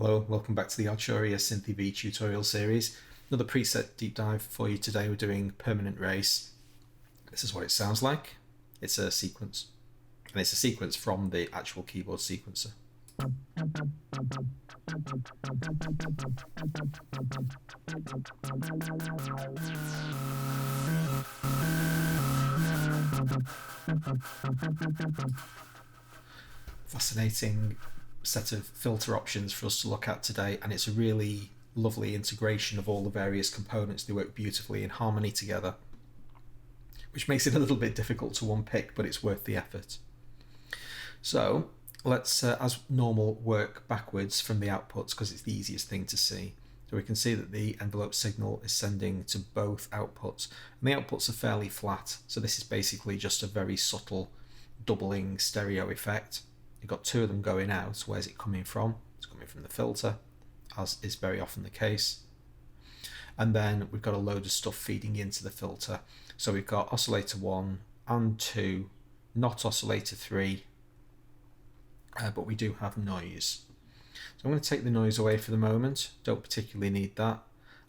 Hello, welcome back to the Arturia Synthi tutorial series. Another preset deep dive for you today. We're doing permanent race. This is what it sounds like. It's a sequence, and it's a sequence from the actual keyboard sequencer. Fascinating set of filter options for us to look at today, and it's a really lovely integration of all the various components. They work beautifully in harmony together, which makes it a little bit difficult to unpick, but it's worth the effort. So let's, as normal, work backwards from the outputs because it's the easiest thing to see. So we can see that the envelope signal is sending to both outputs, and the outputs are fairly flat, so this is basically just a very subtle doubling stereo effect. You've got two of them going out. Where's it coming from? It's coming from the filter, as is very often the case. And then we've got a load of stuff feeding into the filter. So we've got oscillator 1 and 2, not oscillator 3, but we do have noise. So I'm going to take the noise away for the moment. Don't particularly need that.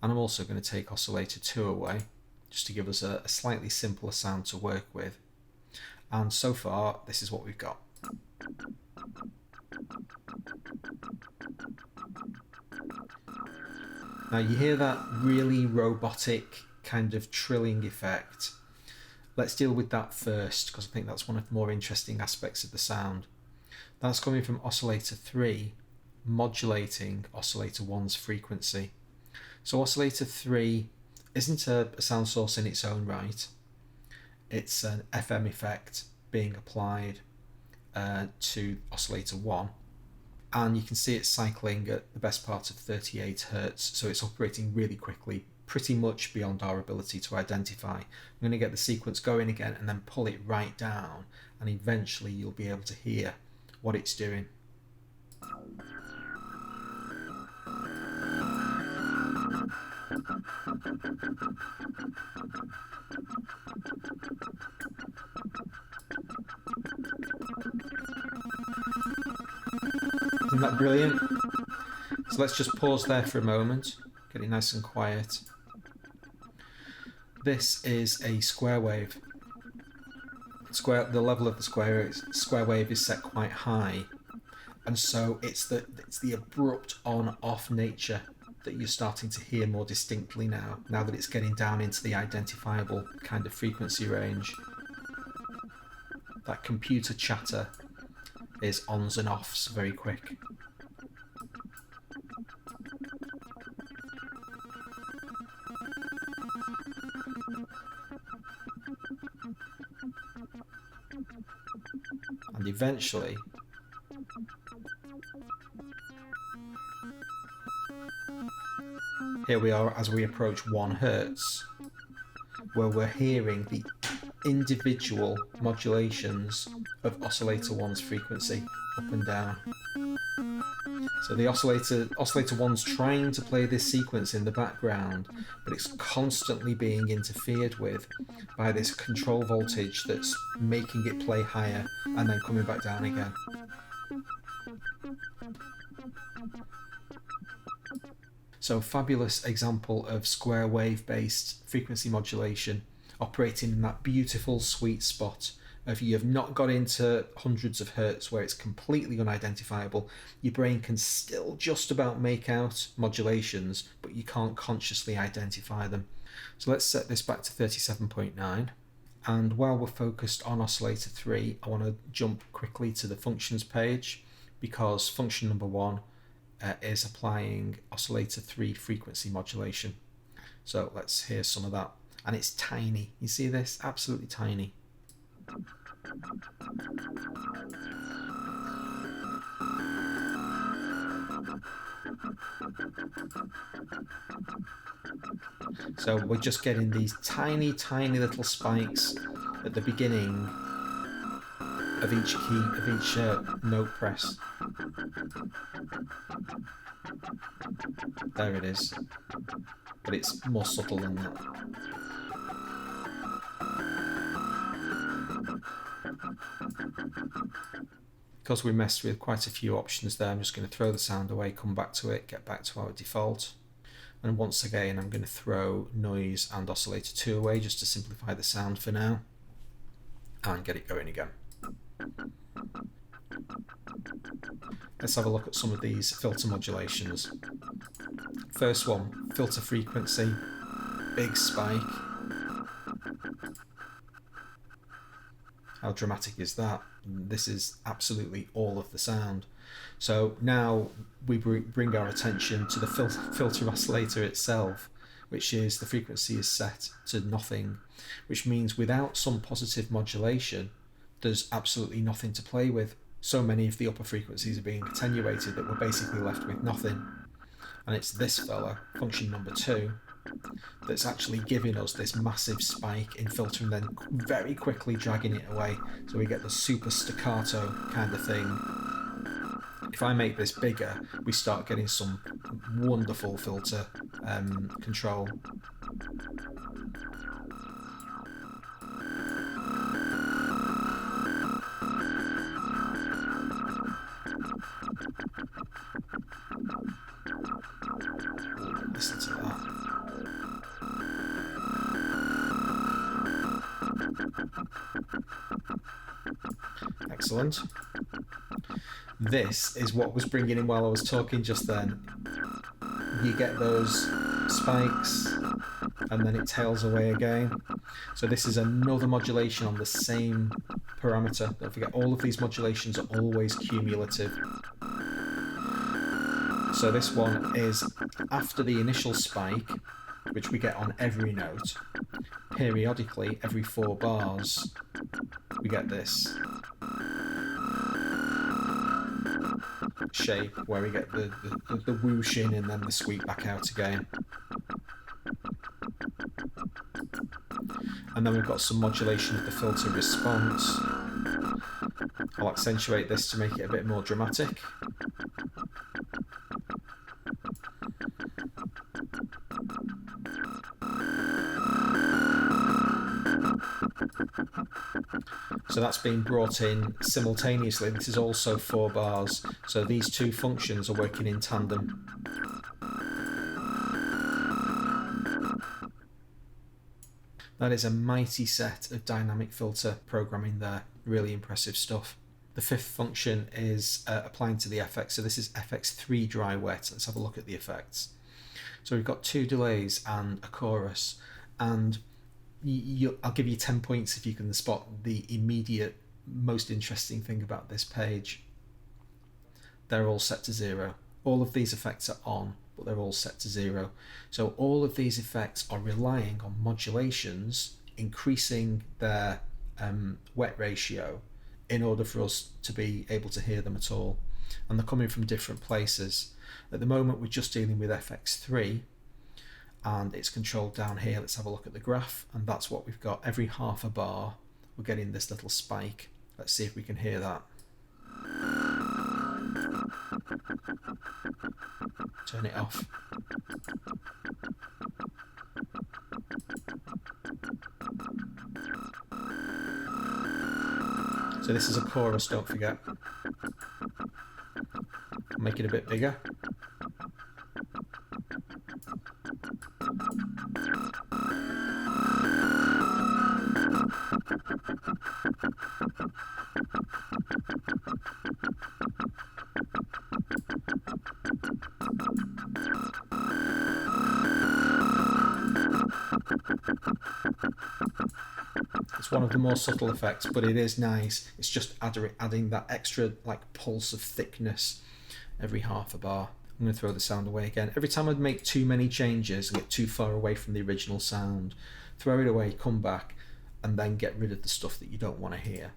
And I'm also going to take oscillator 2 away, just to give us a slightly simpler sound to work with. And so far, this is what we've got. Now you hear that really robotic kind of trilling effect. Let's deal with that first because I think that's one of the more interesting aspects of the sound. That's coming from oscillator 3 modulating oscillator 1's frequency. So oscillator 3 isn't a sound source in its own right. It's an FM effect being applied to oscillator 1, and you can see it's cycling at the best part of 38 Hertz, so it's operating really quickly, pretty much beyond our ability to identify. I'm going to get the sequence going again and then pull it right down, and eventually you'll be able to hear what it's doing. Isn't that brilliant? So let's just pause there for a moment, get it nice and quiet. This is a square wave. The level of the square wave is set quite high, and so it's the abrupt on-off nature that you're starting to hear more distinctly now that it's getting down into the identifiable kind of frequency range. That computer chatter is ons and offs very quick. And eventually here we are as we approach 1 Hertz, where we're hearing the individual modulations of oscillator 1's frequency up and down. So the oscillator 1's trying to play this sequence in the background, but it's constantly being interfered with by this control voltage that's making it play higher and then coming back down again. So fabulous example of square wave based frequency modulation operating in that beautiful sweet spot of you've not got into hundreds of hertz where it's completely unidentifiable. Your brain can still just about make out modulations, but you can't consciously identify them. So let's set this back to 37.9. And while we're focused on oscillator 3, I want to jump quickly to the functions page because function number 1 is applying oscillator 3 frequency modulation. So let's hear some of that. And it's tiny. You see this? Absolutely tiny. So we're just getting these tiny little spikes at the beginning of each key, of each note press. There it is. But it's more subtle than that. Because we messed with quite a few options there, I'm just going to throw the sound away, come back to it, get back to our default. And once again, I'm going to throw noise and oscillator 2 away just to simplify the sound for now, and get it going again. Let's have a look at some of these filter modulations. First one, filter frequency, big spike. How dramatic is that? This is absolutely all of the sound. So now we bring our attention to the filter oscillator itself, which is the frequency is set to nothing, which means without some positive modulation, there's absolutely nothing to play with. So many of the upper frequencies are being attenuated that we're basically left with nothing. And it's this fella, function number 2, that's actually giving us this massive spike in filter and then very quickly dragging it away. So we get the super staccato kind of thing. If I make this bigger, we start getting some wonderful filter control. Listen to that. Excellent. This is what was bringing in while I was talking just then. You get those spikes and then it tails away again. So this is another modulation on the same parameter. Don't forget, all of these modulations are always cumulative. So this one is after the initial spike, which we get on every note. Periodically, every 4 bars, we get this shape where we get the whoosh in and then the sweep back out again. And then we've got some modulation of the filter response. I'll accentuate this to make it a bit more dramatic. So that's been brought in simultaneously. This is also 4 bars, so these two functions are working in tandem. That is a mighty set of dynamic filter programming there. Really impressive stuff. The 5th function is applying to the FX. So this is Fx3 Dry Wet. Let's have a look at the effects. So we've got 2 delays and a chorus, and I'll give you 10 points if you can spot the immediate most interesting thing about this page. They're all set to 0. All of these effects are on, but they're all set to 0. So all of these effects are relying on modulations increasing their wet ratio in order for us to be able to hear them at all. And they're coming from different places. At the moment we're just dealing with Fx3 and it's controlled down here. Let's have a look at the graph, and that's what we've got. Every half a bar we're getting this little spike. Let's see if we can hear that. Turn it off. So this is a chorus, don't forget. I'll make it a bit bigger. It's one of the more subtle effects, but it is nice. It's just adding that extra like pulse of thickness every half a bar. I'm going to throw the sound away again. Every time I make too many changes and get too far away from the original sound, throw it away, come back, and then get rid of the stuff that you don't want to hear.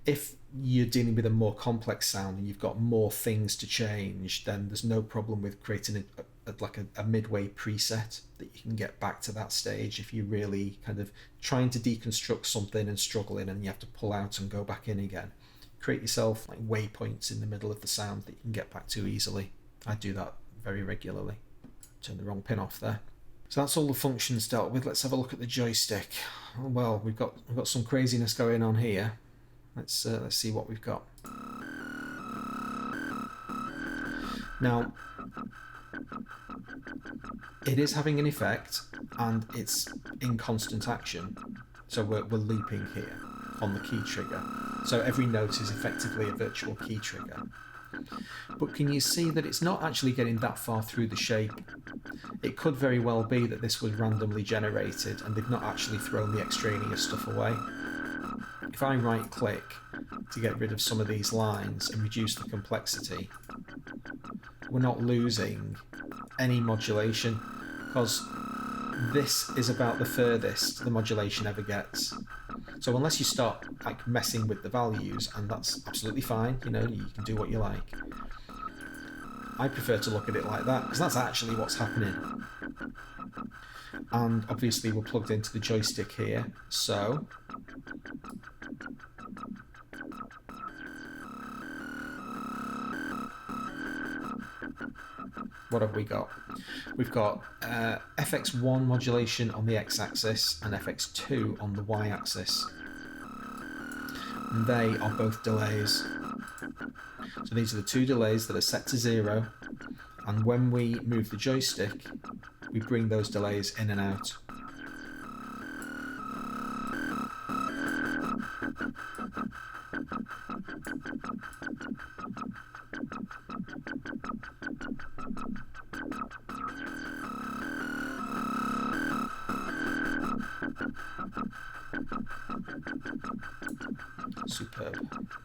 If you're dealing with a more complex sound and you've got more things to change, then there's no problem with creating a midway preset that you can get back to that stage if you're really kind of trying to deconstruct something and struggling and you have to pull out and go back in again. Create yourself like waypoints in the middle of the sound that you can get back to easily. I do that very regularly. Turn the wrong pin off there. So that's all the functions dealt with. Let's have a look at the joystick. Well, we've got some craziness going on here. Let's see what we've got. Now, it is having an effect and it's in constant action. So we're looping here on the key trigger. So every note is effectively a virtual key trigger. But can you see that it's not actually getting that far through the shape? It could very well be that this was randomly generated and they've not actually thrown the extraneous stuff away. If I right click to get rid of some of these lines and reduce the complexity, we're not losing any modulation, because this is about the furthest the modulation ever gets. So unless you start like messing with the values, and that's absolutely fine, you know, you can do what you like, I prefer to look at it like that, because that's actually what's happening. And obviously we're plugged into the joystick here, so what have we got? We've got Fx3 modulation on the x-axis and Fx2 on the y-axis. And they are both delays. So these are the two delays that are set to 0, and when we move the joystick, we bring those delays in and out. Superb.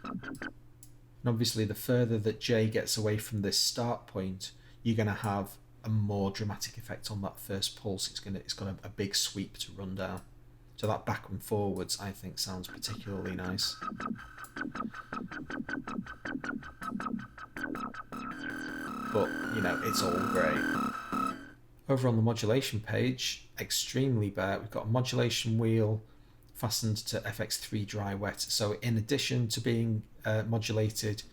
And obviously the further that J gets away from this start point, you're going to have a more dramatic effect on that first pulse. It's got a big sweep to run down. So that back and forwards, I think, sounds particularly nice. But, you know, it's all great. Over on the modulation page, extremely bare, we've got a modulation wheel fastened to Fx3 Dry Wet. So in addition to being modulated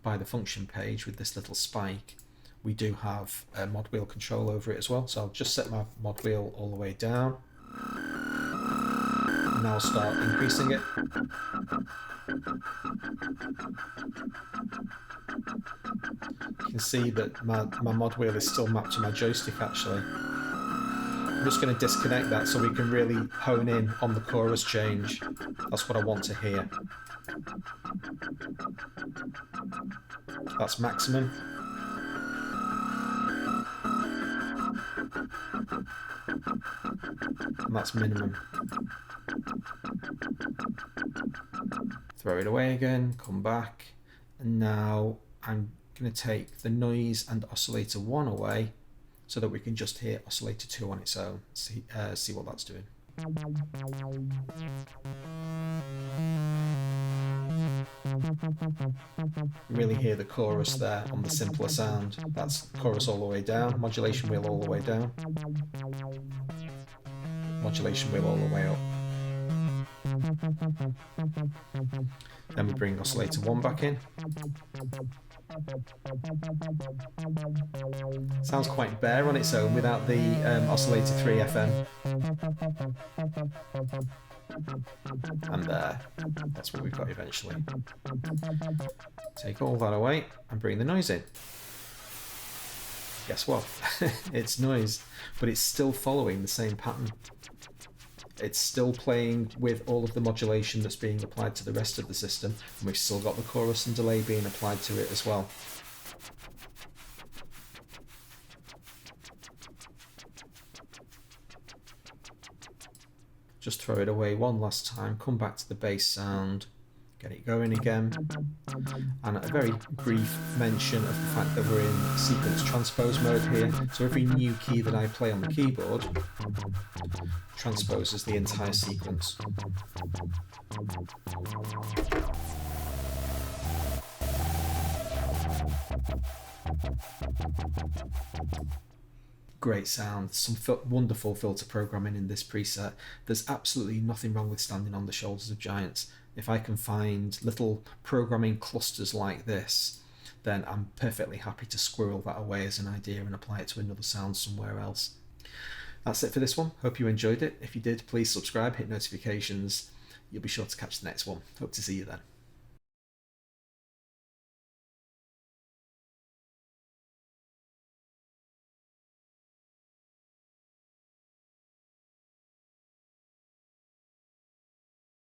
by the function page with this little spike, we do have mod wheel control over it as well. So I'll just set my mod wheel all the way down. And now I'll start increasing it. You can see that my mod wheel is still mapped to my joystick actually. I'm just going to disconnect that so we can really hone in on the chorus change. That's what I want to hear. That's maximum. And that's minimum. Throw it away again, come back, and now I'm going to take the noise and oscillator 1 away so that we can just hear oscillator 2 on its own, see what that's doing. Really hear the chorus there on the simpler sound. That's chorus all the way down, modulation wheel all the way down, modulation wheel all the way up. Then we bring oscillator 1 back in. Sounds quite bare on its own without the oscillator 3 FM. And there, that's what we've got eventually. Take all that away and bring the noise in. Guess what? It's noise, but it's still following the same pattern. It's still playing with all of the modulation that's being applied to the rest of the system, and we've still got the chorus and delay being applied to it as well. Just throw it away one last time, come back to the bass sound, get it going again, and a very brief mention of the fact that we're in sequence transpose mode here. So every new key that I play on the keyboard transposes the entire sequence. Great sound, some wonderful filter programming in this preset. There's absolutely nothing wrong with standing on the shoulders of giants. If I can find little programming clusters like this, then I'm perfectly happy to squirrel that away as an idea and apply it to another sound somewhere else. That's it for this one. Hope you enjoyed it. If you did, please subscribe, hit notifications. You'll be sure to catch the next one. Hope to see you then.